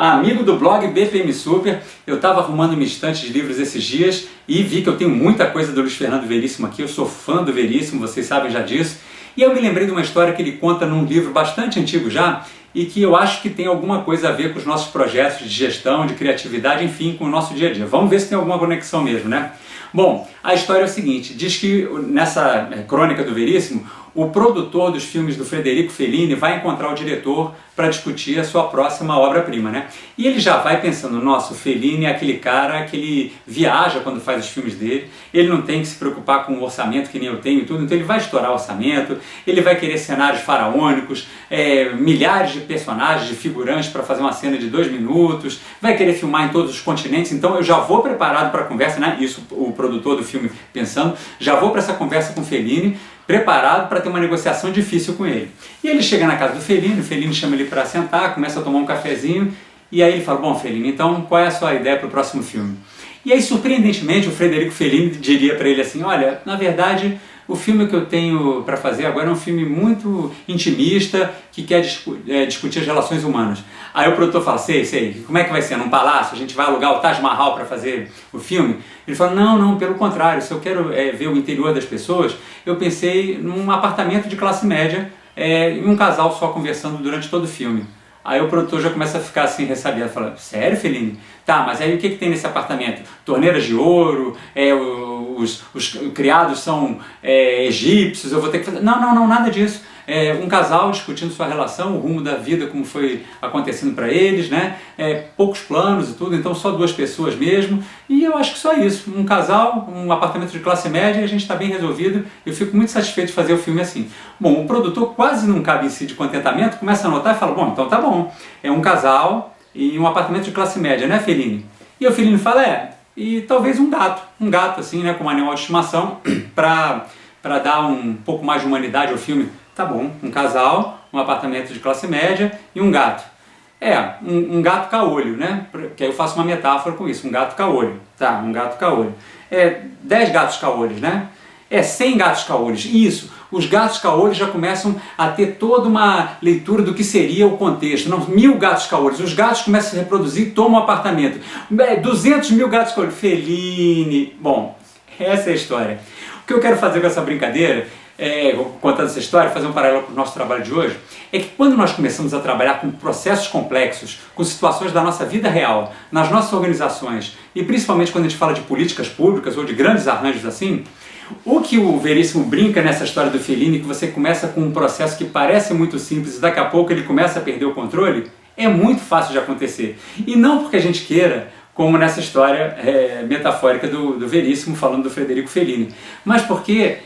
amigo do blog BPM Super. Eu estava arrumando minha estante de livros esses dias e vi que eu tenho muita coisa do Luiz Fernando Veríssimo aqui. Eu sou fã do Veríssimo, vocês sabem já disso. E eu me lembrei de uma história que ele conta num livro bastante antigo já e que eu acho que tem alguma coisa a ver com os nossos projetos de gestão, de criatividade, enfim, com o nosso dia a dia. Vamos ver se tem alguma conexão mesmo, né? Bom, a história é o seguinte, diz que nessa crônica do Veríssimo, o produtor dos filmes do Frederico Fellini vai encontrar o diretor para discutir a sua próxima obra-prima, né? E ele já vai pensando, nossa, o Fellini é aquele cara que ele viaja quando faz os filmes dele, ele não tem que se preocupar com o orçamento que nem eu tenho e tudo, então ele vai estourar o orçamento, ele vai querer cenários faraônicos, milhares de personagens, de figurantes para fazer uma cena de 2 minutos, vai querer filmar em todos os continentes, então eu já vou preparado para a conversa, né? Isso o produtor do filme pensando, já vou para essa conversa com o Fellini, preparado para ter uma negociação difícil com ele. E ele chega na casa do Fellini, o Fellini chama ele para sentar, começa a tomar um cafezinho, e aí ele fala, bom Fellini, então qual é a sua ideia para o próximo filme? E aí, surpreendentemente, o Frederico Fellini diria para ele assim, olha, na verdade, o filme que eu tenho para fazer agora é um filme muito intimista, que quer discutir as relações humanas. Aí o produtor fala, sei, como é que vai ser? Num palácio? A gente vai alugar o Taj Mahal para fazer o filme? Ele fala, não, pelo contrário, se eu quero ver o interior das pessoas, eu pensei num apartamento de classe média, e um casal só conversando durante todo o filme. Aí o produtor já começa a ficar assim ressabiado, fala, sério, Fellini? Tá, mas aí o que tem nesse apartamento? Torneiras de ouro, os criados são egípcios, eu vou ter que fazer... Não, nada disso. Um casal discutindo sua relação, o rumo da vida, como foi acontecendo para eles, né? Poucos planos e tudo, então só 2 pessoas mesmo. E eu acho que só isso. Um casal, um apartamento de classe média e a gente está bem resolvido. Eu fico muito satisfeito de fazer o filme assim. Bom, o produtor quase não cabe em si de contentamento, começa a anotar e fala, bom, então tá bom. É um casal e um apartamento de classe média, né, Fellini? E o Fellini fala, e talvez um gato assim, né, como animal de estimação, para dar um pouco mais de humanidade ao filme. Tá bom, um casal, um apartamento de classe média e um gato. Um gato caolho, né? Que aí eu faço uma metáfora com isso, um gato caolho. Tá, um gato caolho. 10 gatos caolhos, né? 100 gatos caolhos. Isso, os gatos caolhos já começam a ter toda uma leitura do que seria o contexto. Não, 1000 gatos caolhos. Os gatos começam a se reproduzir e tomam um apartamento. 200 mil gatos caolhos. Fellini. Bom, essa é a história. O que eu quero fazer com essa brincadeira, contando essa história, fazer um paralelo com o nosso trabalho de hoje, é que quando nós começamos a trabalhar com processos complexos, com situações da nossa vida real, nas nossas organizações, e principalmente quando a gente fala de políticas públicas ou de grandes arranjos assim, o que o Veríssimo brinca nessa história do Fellini, que você começa com um processo que parece muito simples e daqui a pouco ele começa a perder o controle, é muito fácil de acontecer. E não porque a gente queira, como nessa história metafórica do Veríssimo falando do Frederico Fellini, mas porque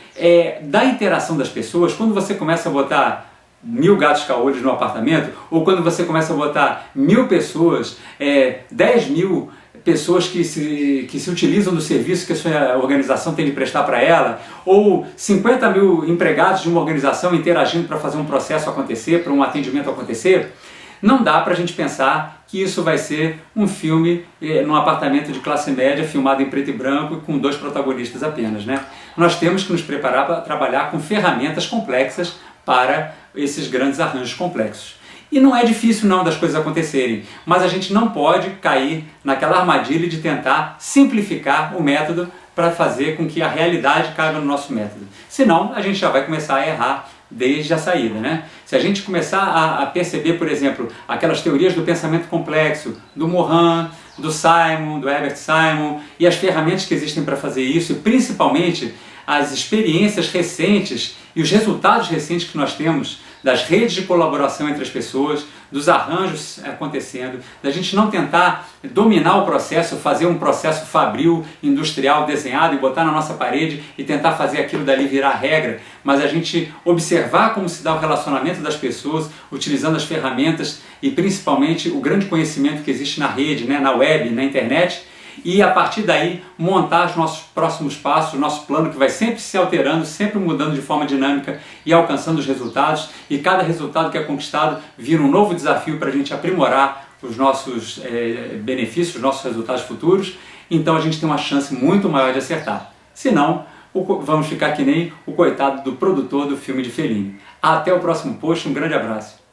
da interação das pessoas, quando você começa a botar 1000 gatos caolhos no apartamento, ou quando você começa a botar 1000 pessoas, 10.000 pessoas que se utilizam do serviço que a sua organização tem de prestar para ela, ou 50.000 empregados de uma organização interagindo para fazer um processo acontecer, para um atendimento acontecer, não dá para a gente pensar que isso vai ser um filme num apartamento de classe média, filmado em preto e branco, com 2 protagonistas apenas, né? Nós temos que nos preparar para trabalhar com ferramentas complexas para esses grandes arranjos complexos. E não é difícil não das coisas acontecerem, mas a gente não pode cair naquela armadilha de tentar simplificar o método para fazer com que a realidade caiba no nosso método. Senão a gente já vai começar a errar desde a saída, né? Se a gente começar a perceber, por exemplo, aquelas teorias do pensamento complexo, do Morin, do Simon, do Herbert Simon, e as ferramentas que existem para fazer isso, e principalmente as experiências recentes e os resultados recentes que nós temos das redes de colaboração entre as pessoas, dos arranjos acontecendo, da gente não tentar dominar o processo, fazer um processo fabril, industrial, desenhado e botar na nossa parede e tentar fazer aquilo dali virar regra, mas a gente observar como se dá o relacionamento das pessoas, utilizando as ferramentas e principalmente o grande conhecimento que existe na rede, né, na web, na internet, e a partir daí montar os nossos próximos passos, o nosso plano que vai sempre se alterando, sempre mudando de forma dinâmica e alcançando os resultados, e cada resultado que é conquistado vira um novo desafio para a gente aprimorar os nossos benefícios, os nossos resultados futuros. Então a gente tem uma chance muito maior de acertar. Senão, vamos ficar que nem o coitado do produtor do filme de Fellini. Até o próximo post, um grande abraço.